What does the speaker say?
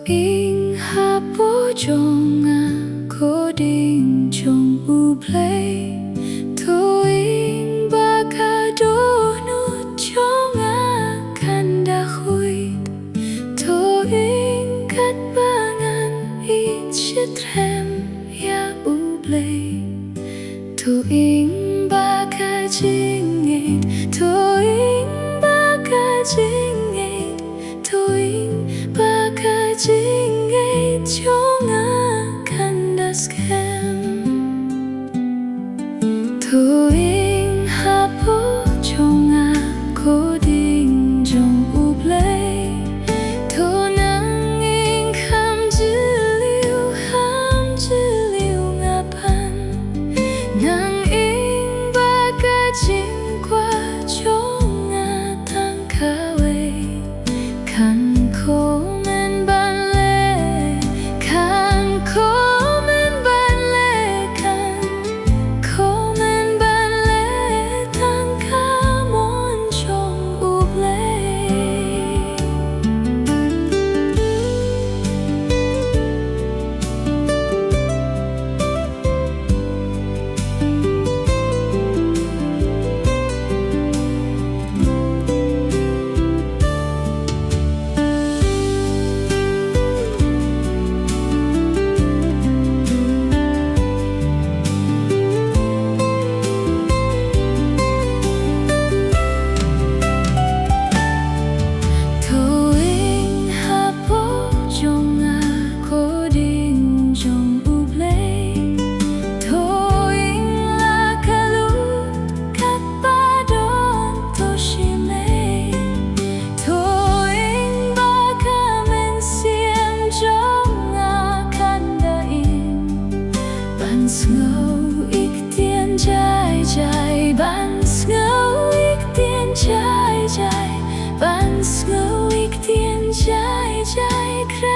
ing hapo jonga koding jong Blei to ing bakado no jonga kanda huit to ing kat bangan it shitrem ya Blei to ing baka Jingieit to ing baka Jingieit to ing baka Jingieit jonga kanda skem to ing hapo jonga koding jong Blei to nang ing ham jiliu ngapan nang ing baka Jingrwai jonga tang kawe kan komen ban le kan komen ban le kan komen ban le tang kamon jong Blei Ngâu ik tiên trai trai ban ngâu ik tiên trai trai ban ngâu ik tiên trai trai